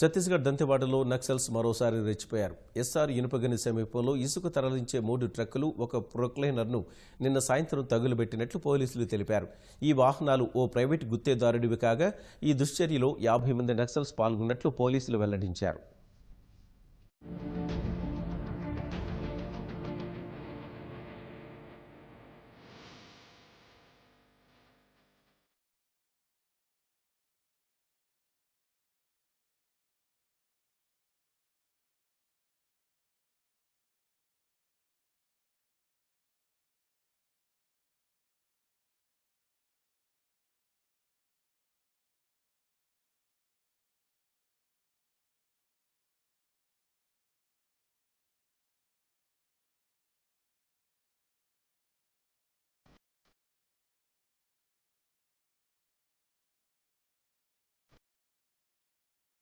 ఛత్తీస్గఢ్ దంతెవాడలో నక్సల్స్ మరోసారి రెచ్చిపోయారు. ఎస్ఆర్ ఇనుపగని సమీపంలో ఇసుక తరలించే 3 ట్రక్కులు, ఒక ప్రొక్లైనర్ను నిన్న సాయంత్రం తగులుబెట్టినట్లు పోలీసులు తెలిపారు. ఈ వాహనాలు ఓ ప్రైవేటు గుత్తేదారుడివి కాగా ఈ దుశ్చర్యలో 50 మంది నక్సల్స్ పాల్గొన్నట్లు పోలీసులు వెల్లడించారు.